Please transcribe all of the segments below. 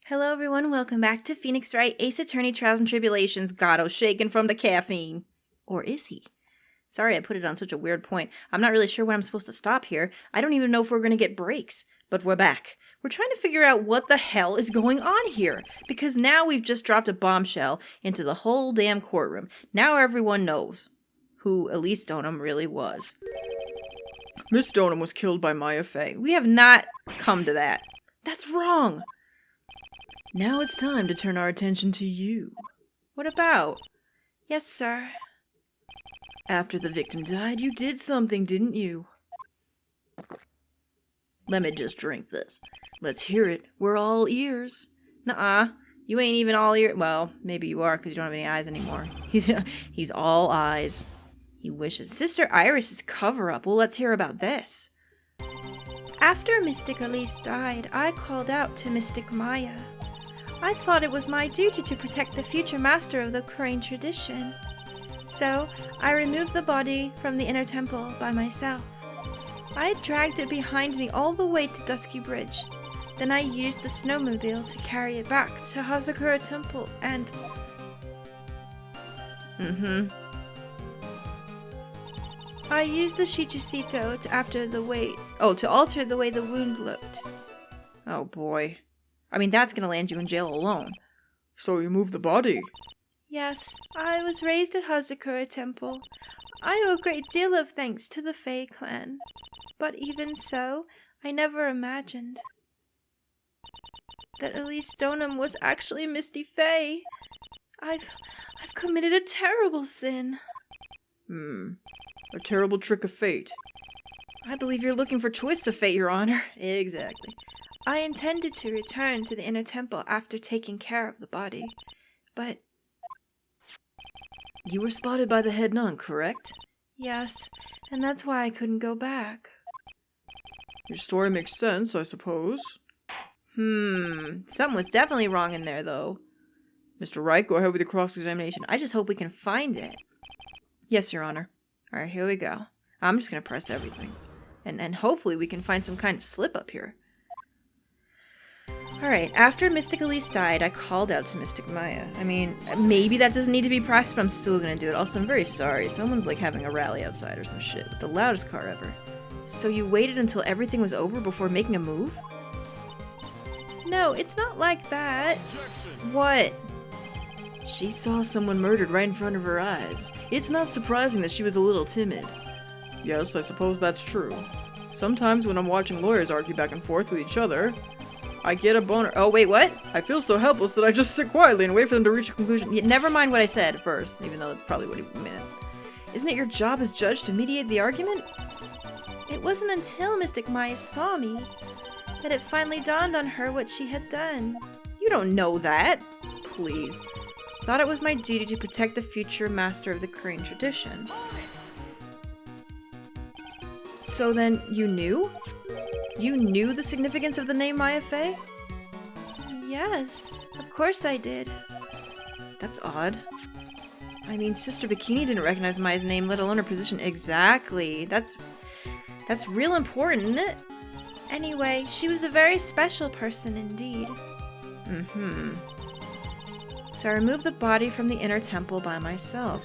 Hello everyone, welcome back to Phoenix Wright, Ace Attorney Trials and Tribulations, Gato shaken from the caffeine. Or is he? Sorry I put it on such a weird point. I'm not really sure when I'm supposed to stop here. I don't even know if we're going to get breaks. But we're back. We're trying to figure out what the hell is going on here. Because now we've just dropped a bombshell into the whole damn courtroom. Now everyone knows who Elise Stoneham really was. Miss Stoneham was killed by Maya Fey. We have not come to that. That's wrong. Now it's time to turn our attention to you. What about? Yes, sir. After the victim died, you did something, didn't you? Let me just drink this. Let's hear it. We're all ears. Nuh-uh. You ain't even all ears. Well, maybe you are because you don't have any eyes anymore. He's all eyes. He wishes. Sister Iris's cover-up. Well, let's hear about this. After Mystic Elise died, I called out to Mystic Maya. I thought it was my duty to protect the future master of the Crane tradition. So, I removed the body from the inner temple by myself. I dragged it behind me all the way to Dusky Bridge. Then I used the snowmobile to carry it back to Hazakura Temple and... I used the Shichusito to alter the way the wound looked. Oh boy. I mean, that's gonna land you in jail alone. So you moved the body? Yes, I was raised at Hazakura Temple. I owe a great deal of thanks to the Fey clan. But even so, I never imagined that Elise Stoneham was actually Misty Fey. I've committed a terrible sin. A terrible trick of fate. I believe you're looking for twists of fate, Your Honor. Exactly. I intended to return to the inner temple after taking care of the body, but... You were spotted by the head nun, correct? Yes, and that's why I couldn't go back. Your story makes sense, I suppose. Something was definitely wrong in there, though. Mr. Wright, go ahead with your cross-examination. I just hope we can find it. Yes, Your Honor. Alright, here we go. I'm just gonna press everything. And hopefully we can find some kind of slip up here. Alright, after Mystic Elise died, I called out to Mystic Maya. I mean, maybe that doesn't need to be pressed, but I'm still gonna do it. Also, I'm very sorry. Someone's like having a rally outside or some shit with the loudest car ever. So you waited until everything was over before making a move? No, it's not like that. Objection. What? She saw someone murdered right in front of her eyes. It's not surprising that she was a little timid. Yes, I suppose that's true. Sometimes when I'm watching lawyers argue back and forth with each other, I get a boner. Oh, wait, what? I feel so helpless that I just sit quietly and wait for them to reach a conclusion. Yeah, never mind what I said at first, even though that's probably what he meant. Isn't it your job as judge to mediate the argument? It wasn't until Mystic Maya saw me that it finally dawned on her what she had done. You don't know that. Please. Thought it was my duty to protect the future master of the Crane tradition. So then, you knew? You knew the significance of the name Maya Fey? Yes, of course I did. That's odd. I mean, Sister Bikini didn't recognize Maya's name, let alone her position. Exactly. That's real important, isn't it? Anyway, she was a very special person indeed. So I removed the body from the inner temple by myself.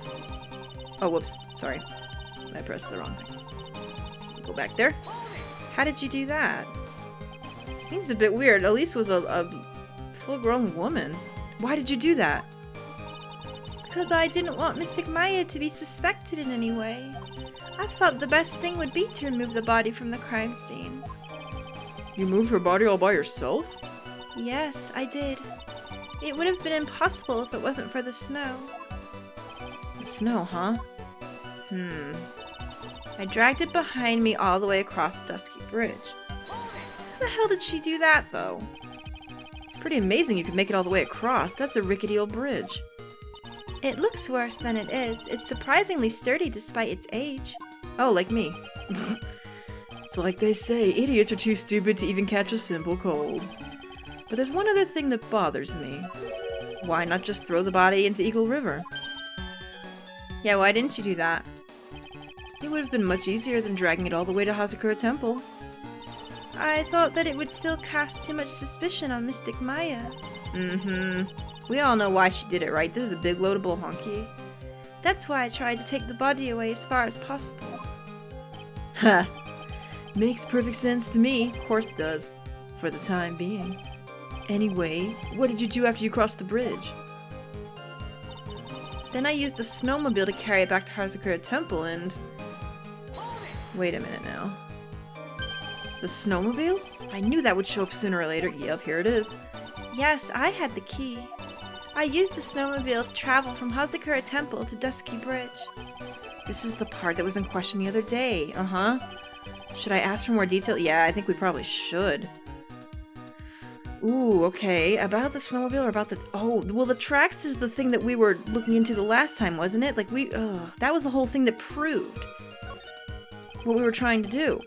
Oh, whoops. Sorry. I pressed the wrong thing. Go back there. How did you do that? Seems a bit weird. Elise was a full-grown woman. Why did you do that? Because I didn't want Mystic Maya to be suspected in any way. I thought the best thing would be to remove the body from the crime scene. You moved her body all by yourself? Yes, I did. It would have been impossible if it wasn't for the snow. The snow, huh? I dragged it behind me all the way across Dusky Bridge. How the hell did she do that, though? It's pretty amazing you could make it all the way across. That's a rickety old bridge. It looks worse than it is. It's surprisingly sturdy despite its age. Oh, like me. It's like they say, idiots are too stupid to even catch a simple cold. But there's one other thing that bothers me. Why not just throw the body into Eagle River? Yeah, why didn't you do that? It would have been much easier than dragging it all the way to Hazakura Temple. I thought that it would still cast too much suspicion on Mystic Maya. We all know why she did it, right? This is a big loadable honky. That's why I tried to take the body away as far as possible. Ha! Makes perfect sense to me. Of course it does. For the time being. Anyway, what did you do after you crossed the bridge? Then I used the snowmobile to carry it back to Hazakura Temple and... Wait a minute now. The snowmobile? I knew that would show up sooner or later. Yep, here it is. Yes, I had the key. I used the snowmobile to travel from Hazakura Temple to Dusky Bridge. This is the part that was in question the other day. Should I ask for more detail? Yeah, I think we probably should. Ooh, okay. About the snowmobile or about the... Oh, well, the tracks is the thing that we were looking into the last time, wasn't it? Like, that was the whole thing that proved what we were trying to do.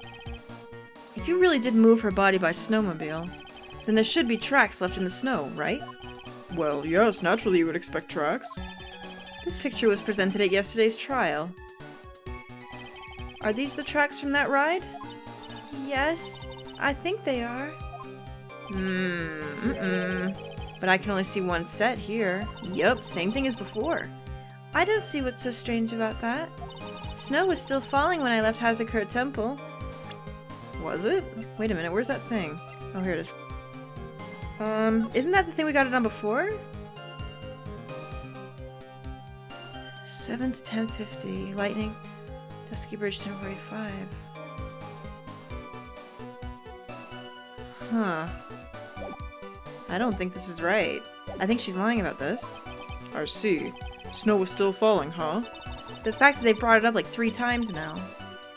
If you really did move her body by snowmobile, then there should be tracks left in the snow, right? Well, yes, naturally you would expect tracks. This picture was presented at yesterday's trial. Are these the tracks from that ride? Yes, I think they are. But I can only see one set here. Yup, same thing as before. I don't see what's so strange about that. Snow was still falling when I left Hazakura Temple. Was it? Wait a minute, where's that thing? Oh, here it is. Isn't that the thing we got it on before? 7 to 10:50. Lightning. Dusky Bridge 10:45. Huh. I don't think this is right. I think she's lying about this. I see. Snow was still falling, huh? The fact that they brought it up like 3 times now.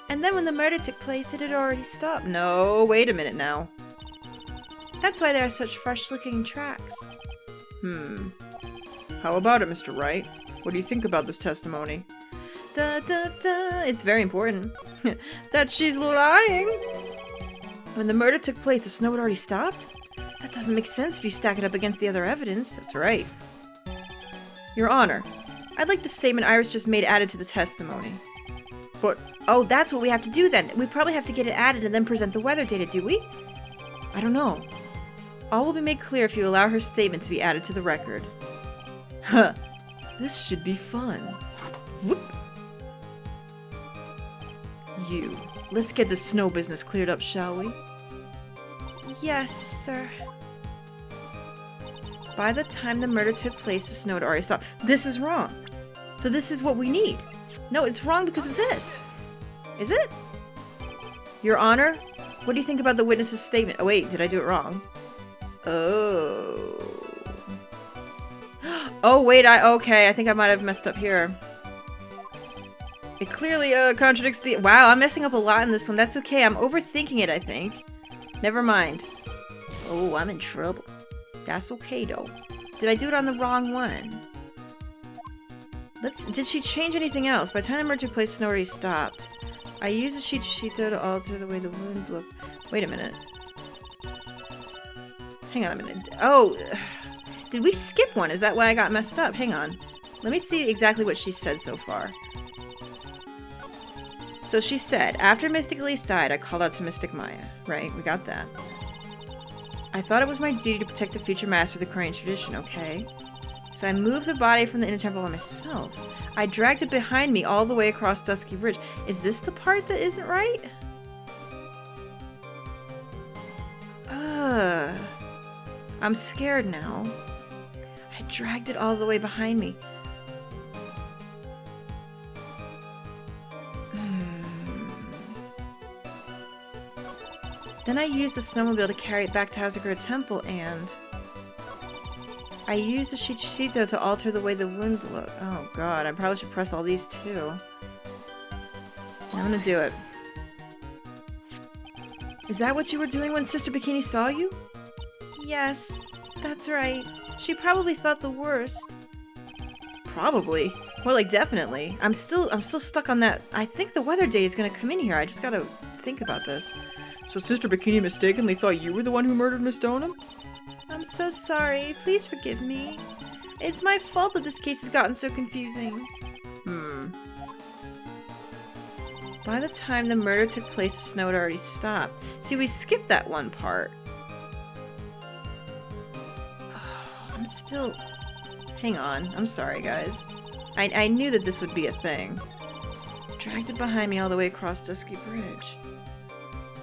And then when the murder took place, it had already stopped. No, wait a minute now. That's why there are such fresh-looking tracks. How about it, Mr. Wright? What do you think about this testimony? It's very important. That she's lying! When the murder took place, the snow had already stopped? That doesn't make sense if you stack it up against the other evidence. That's right. Your Honor, I'd like the statement Iris just made added to the testimony. But... Oh, that's what we have to do then. We probably have to get it added and then present the weather data, do we? I don't know. All will be made clear if you allow her statement to be added to the record. Huh. This should be fun. Whoop. You. Let's get the snow business cleared up, shall we? Yes, sir. By the time the murder took place, the snow had already stopped. This is wrong. So this is what we need. No, it's wrong because of this. Is it? Your Honor, what do you think about the witness's statement? Oh wait, did I do it wrong? Oh. Oh wait, okay, I think I might have messed up here. It clearly contradicts the... Wow, I'm messing up a lot in this one. That's okay, I'm overthinking it, I think. Never mind. Oh, I'm in trouble. That's okay, though. Did I do it on the wrong one? Did she change anything else? By the time the murder took place, snow already stopped. I used the Shito to alter the way the wound looked. Wait a minute. Hang on a minute. Oh, did we skip one? Is that why I got messed up? Hang on. Let me see exactly what she said so far. So she said, after Mystic Elise died, I called out to Mystic Maya. Right, we got that. I thought it was my duty to protect the future master of the Korean tradition, okay? So I moved the body from the inner temple by myself. I dragged it behind me all the way across Dusky Bridge. Is this the part that isn't right? I'm scared now. I dragged it all the way behind me. Then I used the snowmobile to carry it back to Hazakura Temple and... I used the Shito to alter the way the wound looked. Oh god, I probably should press all these too. I'm gonna do it. Is that what you were doing when Sister Bikini saw you? Yes, that's right. She probably thought the worst. Probably? More like definitely. I'm still stuck on that. I think the weather date is gonna come in here. I just gotta think about this. So Sister Bikini mistakenly thought you were the one who murdered Miss Stoneham? I'm so sorry. Please forgive me. It's my fault that this case has gotten so confusing. By the time the murder took place, the snow had already stopped. See, we skipped that one part. Oh, I'm still... Hang on. I'm sorry, guys. I knew that this would be a thing. Dragged it behind me all the way across Dusky Bridge.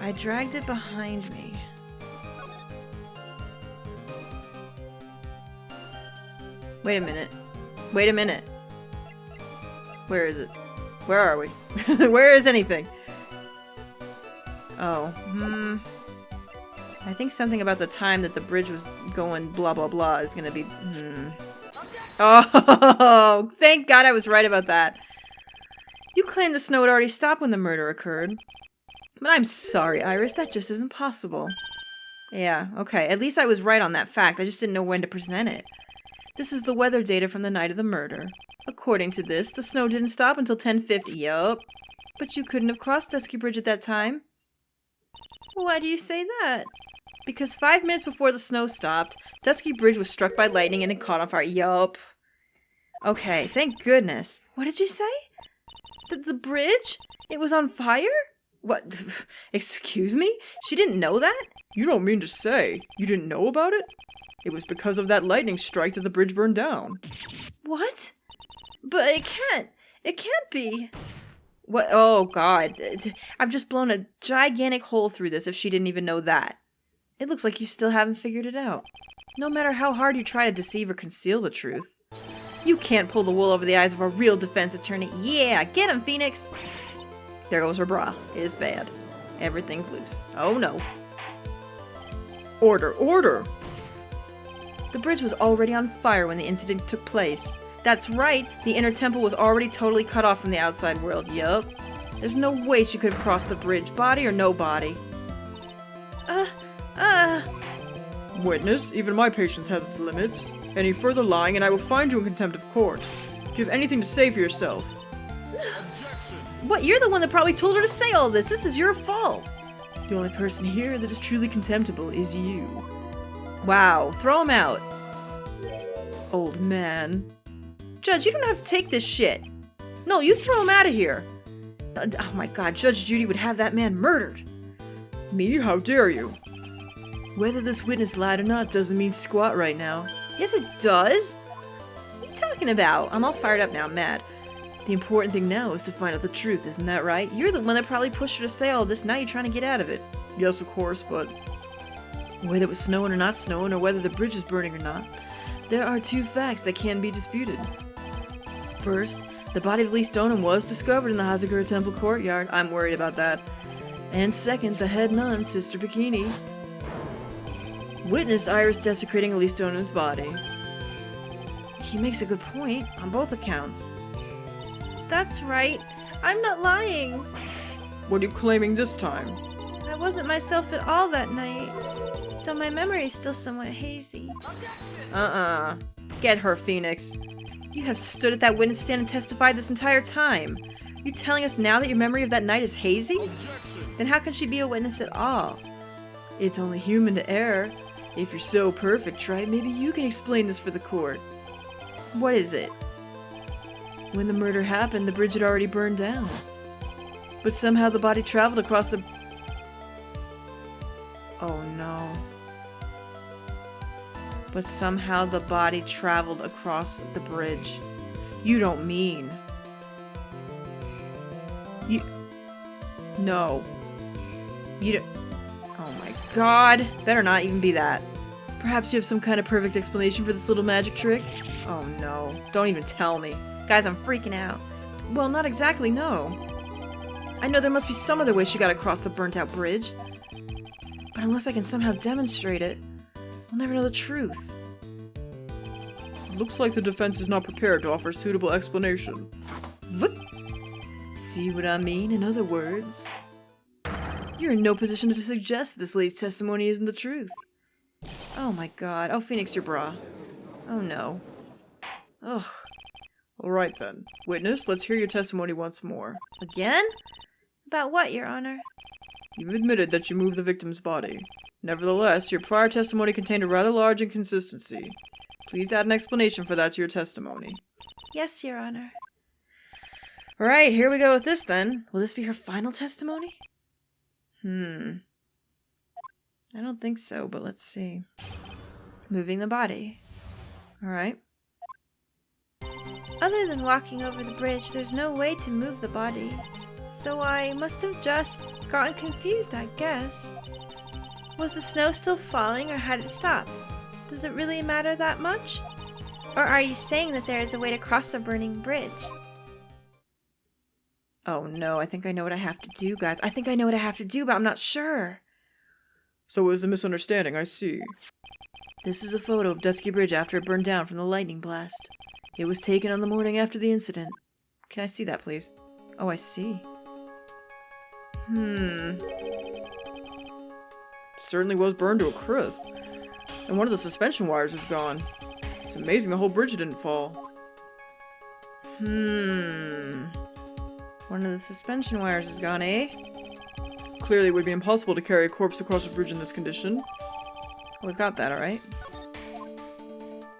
I dragged it behind me. Wait a minute. Wait a minute. Where is it? Where are we? Where is anything? Oh, I think something about the time that the bridge was going blah blah blah is gonna be, Oh, thank God I was right about that. You claimed the snow had already stopped when the murder occurred. But I'm sorry, Iris, that just isn't possible. Yeah, okay, at least I was right on that fact, I just didn't know when to present it. This is the weather data from the night of the murder. According to this, the snow didn't stop until 10:50. Yup. But you couldn't have crossed Dusky Bridge at that time. Why do you say that? Because 5 minutes before the snow stopped, Dusky Bridge was struck by lightning and it caught on fire. Yup. Okay, thank goodness. What did you say? The bridge? It was on fire? What? Excuse me? She didn't know that? You don't mean to say you didn't know about it? It was because of that lightning strike that the bridge burned down. What? But it can't. It can't be. What? Oh, God. I've just blown a gigantic hole through this if she didn't even know that. It looks like you still haven't figured it out. No matter how hard you try to deceive or conceal the truth. You can't pull the wool over the eyes of a real defense attorney. Yeah, get him, Phoenix! There goes her bra. It is bad. Everything's loose. Oh, no. Order, order! The bridge was already on fire when the incident took place. That's right, the inner temple was already totally cut off from the outside world. Yup. There's no way she could have crossed the bridge, body or no body. Witness, even my patience has its limits. Any further lying and I will find you in contempt of court. Do you have anything to say for yourself? What? You're the one that probably told her to say all this. This is your fault. The only person here that is truly contemptible is you. Wow, throw him out. Old man. Judge, you don't have to take this shit. No, you throw him out of here. Oh my God, Judge Judy would have that man murdered. Me? How dare you? Whether this witness lied or not doesn't mean squat right now. Yes, it does. What are you talking about? I'm all fired up now, I'm mad. The important thing now is to find out the truth, isn't that right? You're the one that probably pushed her to say all this, now you're trying to get out of it. Yes, of course, but... Whether it was snowing or not snowing, or whether the bridge is burning or not, there are two facts that can be disputed. First, the body of Lee Stoneham was discovered in the Hazakura Temple courtyard. I'm worried about that. And second, the head nun, Sister Bikini, witnessed Iris desecrating Lee Stoneham's body. He makes a good point, on both accounts. That's right. I'm not lying. What are you claiming this time? I wasn't myself at all that night, so my memory is still somewhat hazy. Get her, Phoenix. You have stood at that witness stand and testified this entire time. You telling us now that your memory of that night is hazy? Then how can she be a witness at all? It's only human to err. If you're so perfect, right, maybe you can explain this for the court. What is it? When the murder happened, the bridge had already burned down. But somehow the body traveled across the... Oh no. But somehow the body traveled across the bridge. You don't mean... You... No. You don't... Oh my God. Better not even be that. Perhaps you have some kind of perfect explanation for this little magic trick? Oh no. Don't even tell me. Guys, I'm freaking out. Well, not exactly, no. I know there must be some other way she got across the burnt-out bridge. But unless I can somehow demonstrate it, I'll never know the truth. Looks like the defense is not prepared to offer a suitable explanation. What? See what I mean? In other words, you're in no position to suggest this lady's testimony isn't the truth. Oh my God. Oh, Phoenix, your bra. Oh no. Ugh. Alright then. Witness, let's hear your testimony once more. Again? About what, Your Honor? You've admitted that you moved the victim's body. Nevertheless, your prior testimony contained a rather large inconsistency. Please add an explanation for that to your testimony. Yes, Your Honor. Alright, here we go with this then. Will this be her final testimony? I don't think so, but let's see. Moving the body. Alright. Other than walking over the bridge, there's no way to move the body. So I must have just gotten confused, I guess. Was the snow still falling or had it stopped? Does it really matter that much? Or are you saying that there is a way to cross a burning bridge? Oh no, I think I know what I have to do, guys. I think I know what I have to do, but I'm not sure. So it was a misunderstanding, I see. This is a photo of Dusky Bridge after it burned down from the lightning blast. It was taken on the morning after the incident. Can I see that, please? Oh, I see. It certainly was burned to a crisp. And one of the suspension wires is gone. It's amazing the whole bridge didn't fall. One of the suspension wires is gone, eh? Clearly it would be impossible to carry a corpse across a bridge in this condition. We've got that, alright?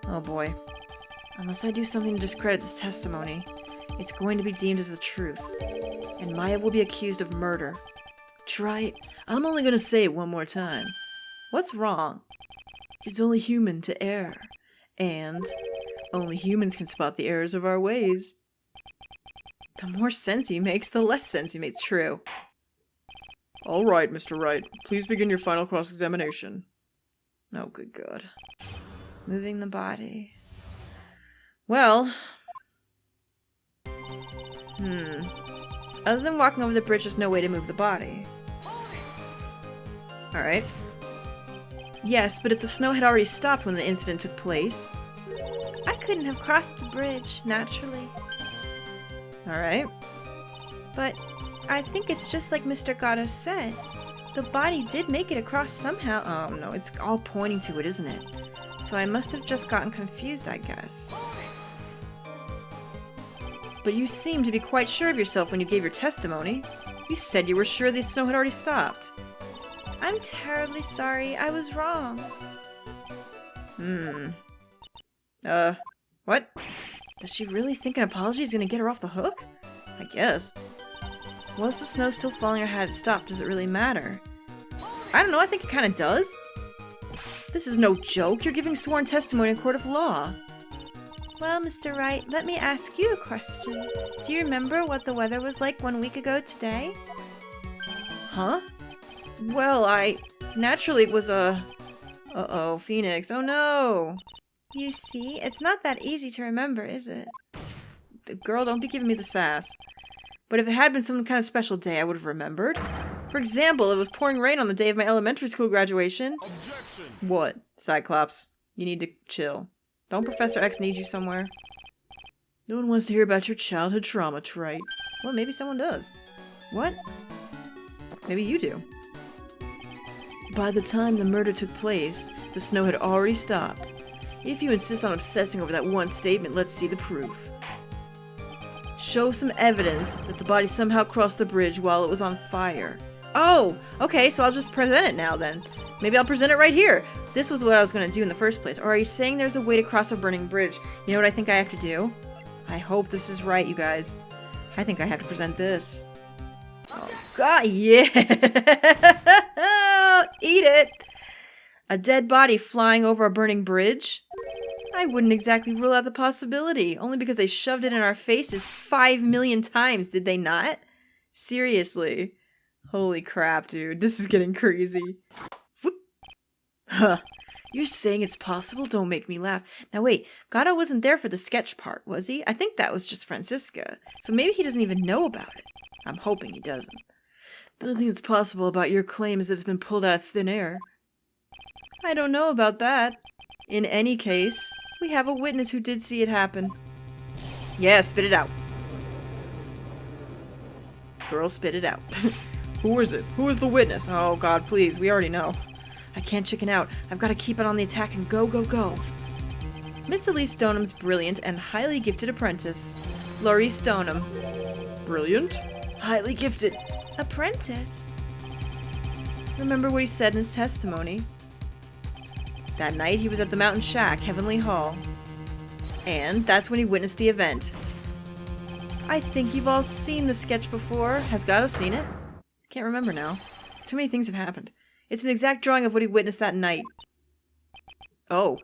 Oh boy. Unless I do something to discredit this testimony, it's going to be deemed as the truth. And Maya will be accused of murder. Wright, I'm only gonna say it one more time. What's wrong? It's only human to err. And only humans can spot the errors of our ways. The more sense he makes, the less sense he makes. True. All right, Mr. Wright. Please begin your final cross-examination. Oh, good God. Moving the body. Well. Other than walking over the bridge, there's no way to move the body. Alright. Yes, but if the snow had already stopped when the incident took place... I couldn't have crossed the bridge, naturally. Alright. But I think it's just like Mr. Gatto said. The body did make it across somehow. Oh no, it's all pointing to it, isn't it? So I must have just gotten confused, I guess. But you seemed to be quite sure of yourself when you gave your testimony. You said you were sure the snow had already stopped. I'm terribly sorry. I was wrong. What? Does she really think an apology is gonna get her off the hook? I guess. Was the snow still falling or had it stopped? Does it really matter? I don't know, I think it kinda does. This is no joke. You're giving sworn testimony in a court of law. Well, Mr. Wright, let me ask you a question. Do you remember what the weather was like 1 week ago today? Huh? Well, naturally it was a... Uh-oh, Phoenix. Oh no! You see, it's not that easy to remember, is it? Girl, don't be giving me the sass. But if it had been some kind of special day, I would have remembered. For example, it was pouring rain on the day of my elementary school graduation. Objection! What? Cyclops, you need to chill. Don't Professor X need you somewhere? No one wants to hear about your childhood trauma, Wright. Well, maybe someone does. What? Maybe you do. By the time the murder took place, the snow had already stopped. If you insist on obsessing over that one statement, let's see the proof. Show some evidence that the body somehow crossed the bridge while it was on fire. Oh, okay, so I'll just present it now then. Maybe I'll present it right here. This was what I was going to do in the first place. Or are you saying there's a way to cross a burning bridge? You know what I think I have to do? I hope this is right, you guys. I think I have to present this. Oh, God, yeah! Eat it! A dead body flying over a burning bridge? I wouldn't exactly rule out the possibility, only because they shoved it in our faces 5 million times, did they not? Seriously. Holy crap, dude. This is getting crazy. Whoop. Huh. You're saying it's possible? Don't make me laugh. Now wait, Gatto wasn't there for the sketch part, was he? I think that was just Francisca. So maybe he doesn't even know about it. I'm hoping he doesn't. The only thing that's possible about your claim is that it's been pulled out of thin air. I don't know about that. In any case, we have a witness who did see it happen. Yeah, spit it out. Girl, spit it out. Who is it? Who is the witness? Oh God, please, we already know. I can't chicken out. I've got to keep it on the attack and go, go, go. Miss Elise Stonham's brilliant and highly gifted apprentice, Laurie Stoneham. Brilliant? Highly gifted. Apprentice? Remember what he said in his testimony? That night he was at the Mountain Shack, Heavenly Hall. And that's when he witnessed the event. I think you've all seen the sketch before. Has Gato seen it? Can't remember now. Too many things have happened. It's an exact drawing of what he witnessed that night. Oh.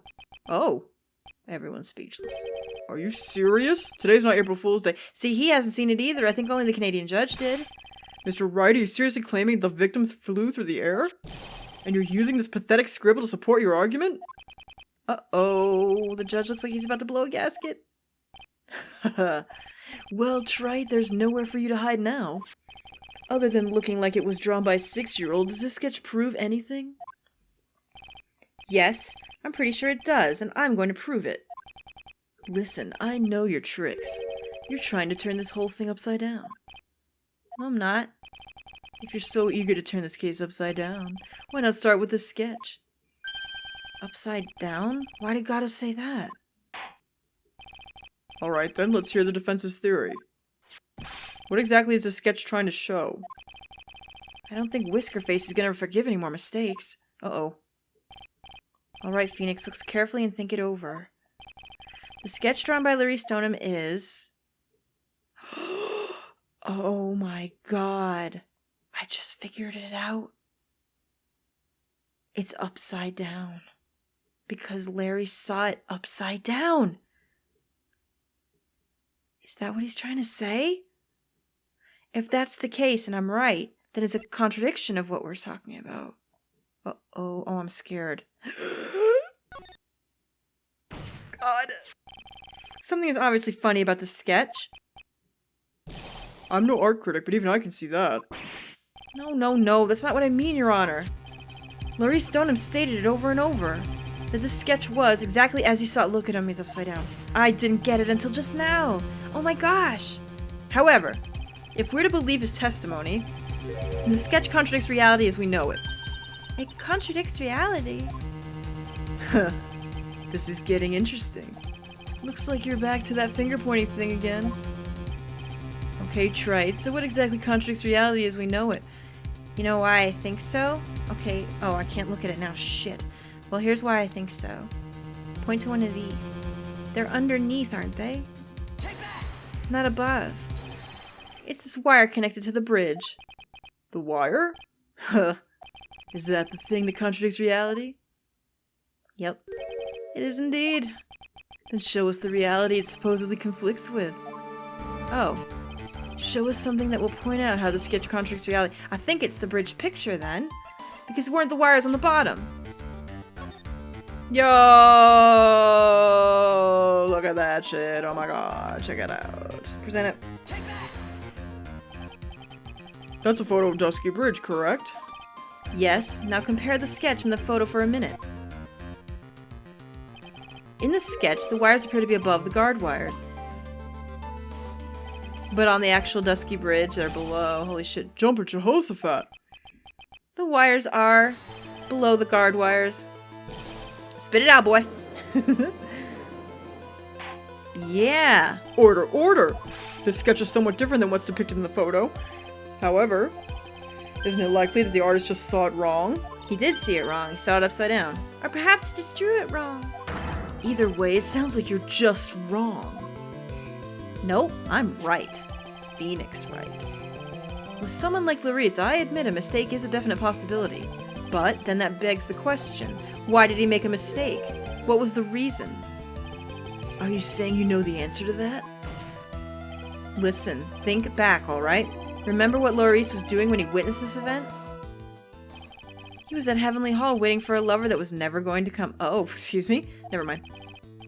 Oh. Everyone's speechless. Are you serious? Today's not April Fool's Day. See, he hasn't seen it either. I think only the Canadian judge did. Mr. Wright, are you seriously claiming the victim flew through the air? And you're using this pathetic scribble to support your argument? Uh-oh. The judge looks like he's about to blow a gasket. Well, Trite, there's nowhere for you to hide now. Other than looking like it was drawn by a 6-year-old, does this sketch prove anything? Yes, I'm pretty sure it does, and I'm going to prove it. Listen, I know your tricks. You're trying to turn this whole thing upside down. No, I'm not. If you're so eager to turn this case upside down, why not start with this sketch? Upside down? Why did Gato say that? Alright then, let's hear the defense's theory. What exactly is this sketch trying to show? I don't think Whiskerface is gonna forgive any more mistakes. Uh-oh. Alright, Phoenix, look carefully and think it over. The sketch drawn by Larry Stoneham is... Oh my god. I just figured it out. It's upside down. Because Larry saw it upside down. Is that what he's trying to say? If that's the case and I'm right, then it's a contradiction of what we're talking about. Uh-oh. Oh, I'm scared. God. Something is obviously funny about this sketch. I'm no art critic, but even I can see that. No. That's not what I mean, Your Honor. Larry Stoneham stated it over and over. That this sketch was exactly as he saw it. Look at him, he's upside down. I didn't get it until just now. Oh my gosh. However, if we're to believe his testimony, then the sketch contradicts reality as we know it. It contradicts reality. This is getting interesting. Looks like you're back to that finger-pointing thing again. Okay, Trite, so what exactly contradicts reality as we know it? You know why I think so? Okay, oh, I can't look at it now, shit. Well, here's why I think so. Point to one of these. They're underneath, aren't they? Not above. It's this wire connected to the bridge. The wire? Huh. Is that the thing that contradicts reality? Yep. It is indeed. Then show us the reality it supposedly conflicts with. Oh. Show us something that will point out how the sketch contradicts reality. I think it's the bridge picture then. Because weren't the wires on the bottom? Yo! Look at that shit. Oh my god. Check it out. Present it. That's a photo of Dusky Bridge, correct? Yes. Now compare the sketch and the photo for a minute. In the sketch, the wires appear to be above the guard wires. But on the actual Dusky Bridge, they're below. Holy shit. Jumper Jehoshaphat! The wires are below the guard wires. Spit it out, boy. Yeah. Order! This sketch is somewhat different than what's depicted in the photo. However, isn't it likely that the artist just saw it wrong? He did see it wrong. He saw it upside down. Or perhaps he just drew it wrong. Either way, it sounds like you're just wrong. Nope, I'm right. Phoenix right. With someone like Larisse, I admit a mistake is a definite possibility. But then that begs the question, why did he make a mistake? What was the reason? Are you saying you know the answer to that? Listen, think back, alright? Remember what Larisse was doing when he witnessed this event? He was at Heavenly Hall waiting for a lover that was never going to come. Oh, excuse me. Never mind.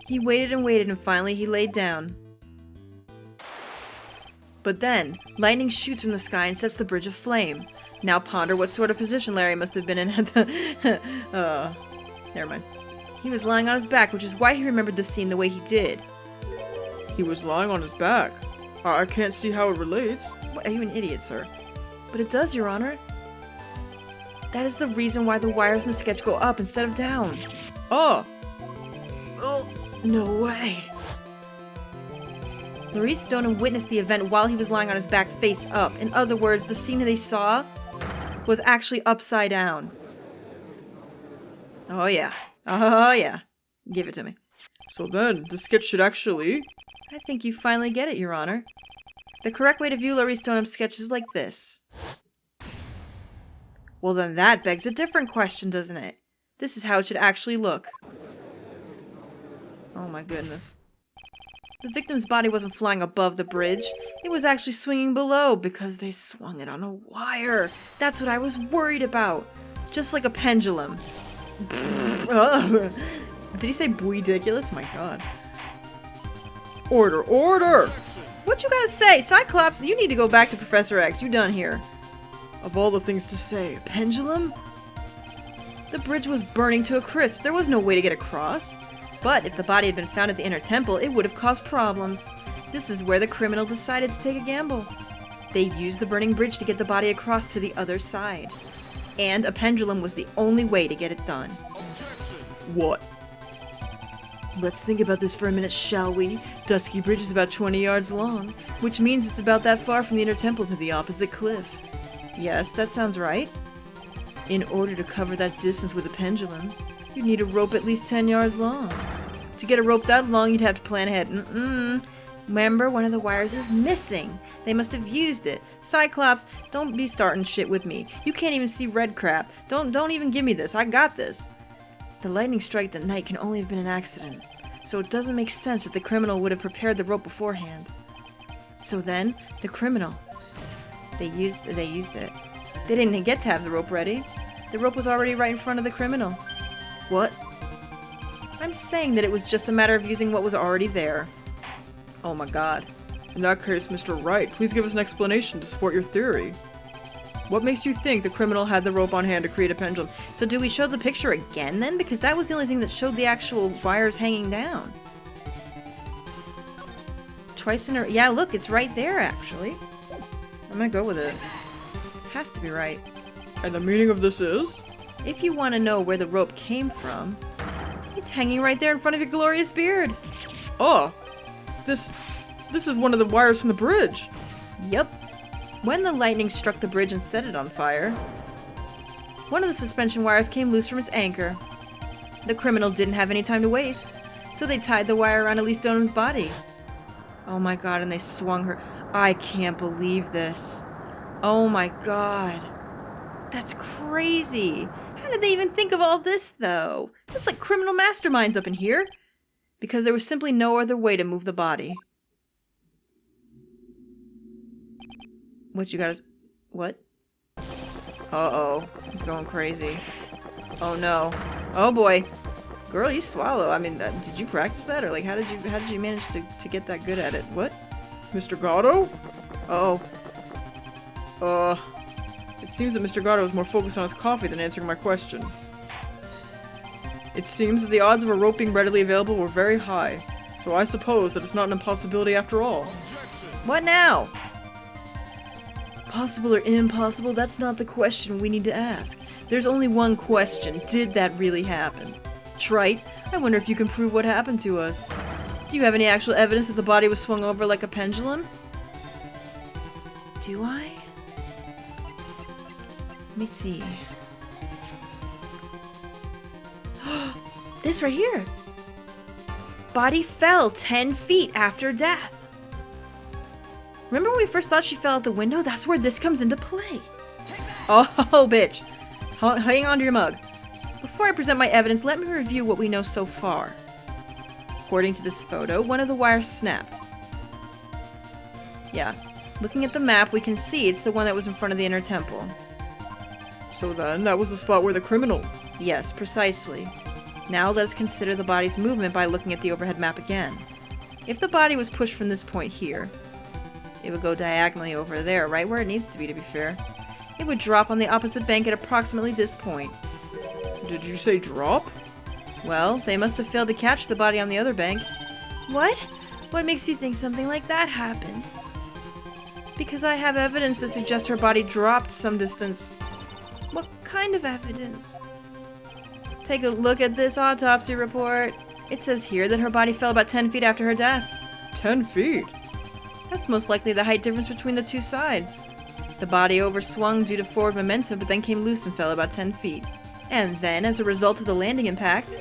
He waited and finally he laid down. But then, lightning shoots from the sky and sets the bridge aflame. Now ponder what sort of position Larry must have been in at the... never mind. He was lying on his back, which is why he remembered the scene the way he did. He was lying on his back. I can't see how it relates. What, are you an idiot, sir? But it does, Your Honor. That is the reason why the wires in the sketch go up instead of down. Ah! Oh, no way. Larisse Stoneham witnessed the event while he was lying on his back face up. In other words, the scene they saw was actually upside down. Oh yeah. Oh yeah. Give it to me. So then, the sketch should actually... I think you finally get it, Your Honor. The correct way to view Laurie Stoneham sketch is like this. Well, then that begs a different question, doesn't it? This is how it should actually look. Oh my goodness. The victim's body wasn't flying above the bridge. It was actually swinging below because they swung it on a wire. That's what I was worried about. Just like a pendulum. Did he say ridiculous? My god. Order, order! What you gotta say? Cyclops, you need to go back to Professor X. You done here. Of all the things to say, a pendulum? The bridge was burning to a crisp. There was no way to get across. But if the body had been found at the inner temple, it would have caused problems. This is where the criminal decided to take a gamble. They used the burning bridge to get the body across to the other side. And a pendulum was the only way to get it done. What? Let's think about this for a minute, shall we? Dusky Bridge is about 20 yards long, which means it's about that far from the inner temple to the opposite cliff. Yes, that sounds right. In order to cover that distance with a pendulum, you'd need a rope at least 10 yards long. To get a rope that long, you'd have to plan ahead. Remember, one of the wires is missing. They must have used it. Cyclops, don't be starting shit with me. You can't even see red crap. Don't even give me this. I got this. The lightning strike that night can only have been an accident, so it doesn't make sense that the criminal would have prepared the rope beforehand. So then, the criminal, they used it. They didn't get to have the rope ready. The rope was already right in front of the criminal. What? I'm saying that it was just a matter of using what was already there. Oh my god. In that case, Mr. Wright, please give us an explanation to support your theory. What makes you think the criminal had the rope on hand to create a pendulum? So do we show the picture again then? Because that was the only thing that showed the actual wires hanging down. Twice in a... Yeah, look, it's right there, actually. I'm gonna go with it. Has to be right. And the meaning of this is? If you want to know where the rope came from, it's hanging right there in front of your glorious beard. Oh, this is one of the wires from the bridge. Yep. When the lightning struck the bridge and set it on fire, one of the suspension wires came loose from its anchor. The criminal didn't have any time to waste, so they tied the wire around Elise Stoneham body. Oh my god, and they swung her. I can't believe this. Oh my god. That's crazy. How did they even think of all this, though? It's like criminal masterminds up in here. Because there was simply no other way to move the body. What you guys... What? Uh-oh. He's going crazy. Oh no. Oh boy. Girl, you swallow. I mean, did you practice that? Or like, how did you manage to get that good at it? What? Mr. Gatto? Uh-oh. It seems that Mr. Gatto was more focused on his coffee than answering my question. It seems that the odds of a rope being readily available were very high, so I suppose that it's not an impossibility after all. What now? Possible or impossible, that's not the question we need to ask. There's only one question. Did that really happen? Wright, I wonder if you can prove what happened to us. Do you have any actual evidence that the body was swung over like a pendulum? Do I? Let me see. This right here. Body fell 10 feet after death. Remember when we first thought she fell out the window? That's where this comes into play. Oh, bitch. Hang on to your mug. Before I present my evidence, let me review what we know so far. According to this photo, one of the wires snapped. Yeah. Looking at the map, we can see it's the one that was in front of the inner temple. So then, that was the spot where the criminal... Yes, precisely. Now let us consider the body's movement by looking at the overhead map again. If the body was pushed from this point here, it would go diagonally over there, right where it needs to be fair. It would drop on the opposite bank at approximately this point. Did you say drop? Well, they must have failed to catch the body on the other bank. What? What makes you think something like that happened? Because I have evidence that suggests her body dropped some distance. What kind of evidence? Take a look at this autopsy report. It says here that her body fell about 10 feet after her death. 10 feet? That's most likely the height difference between the two sides. The body overswung due to forward momentum, but then came loose and fell about 10 feet. And then, as a result of the landing impact,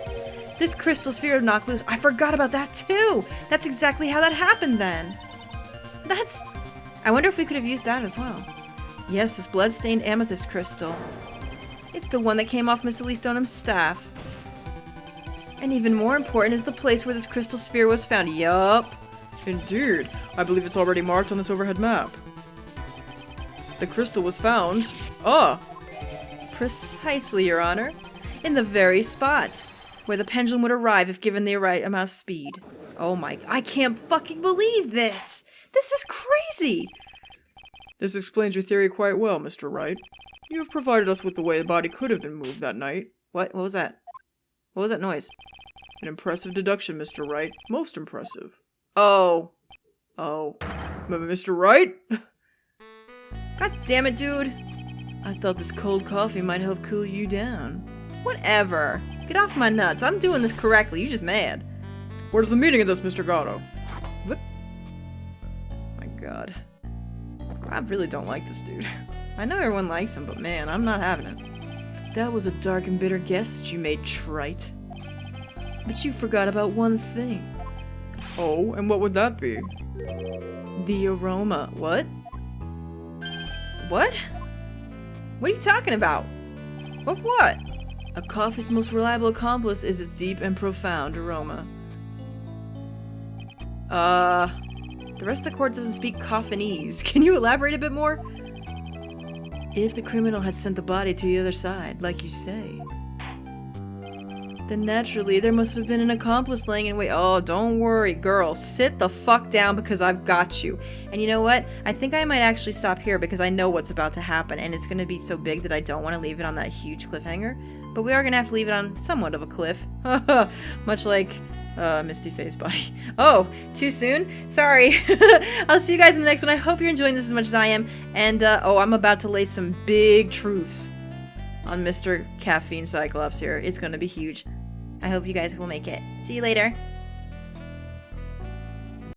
this crystal sphere knocked loose. I forgot about that too! That's exactly how that happened then. I wonder if we could have used that as well. Yes, this blood-stained amethyst crystal. It's the one that came off Miss Elise Stonham's staff. And even more important is the place where this crystal sphere was found. Yup. Indeed. I believe it's already marked on this overhead map. The crystal was found. Precisely, Your Honor. In the very spot where the pendulum would arrive if given the right amount of speed. Oh my, I can't fucking believe this! This is crazy! This explains your theory quite well, Mr. Wright. You have provided us with the way the body could have been moved that night. What was that? What was that noise? An impressive deduction, Mr. Wright. Most impressive. Oh. Mr. Wright? God damn it, dude. I thought this cold coffee might help cool you down. Whatever. Get off my nuts. I'm doing this correctly. You're just mad. Where's the meaning of this, Mr. Gatto? My god. I really don't like this dude. I know everyone likes him, but man, I'm not having it. That was a dark and bitter guess that you made, trite. But you forgot about one thing. Oh, and what would that be? The aroma. What? What? What are you talking about? Of what? A coffee's most reliable accomplice is its deep and profound aroma. The rest of the court doesn't speak coffinese. Can you elaborate a bit more? If the criminal had sent the body to the other side, like you say, then naturally there must have been an accomplice laying in wait. Oh, don't worry, girl. Sit the fuck down because I've got you. And you know what? I think I might actually stop here because I know what's about to happen and it's going to be so big that I don't want to leave it on that huge cliffhanger. But we are going to have to leave it on somewhat of a cliff. Much like Misty Face Body. Oh, too soon? Sorry. I'll see you guys in the next one. I hope you're enjoying this as much as I am. And, I'm about to lay some big truths on Mr. Caffeine Cyclops here. It's gonna be huge. I hope you guys will make it. See you later.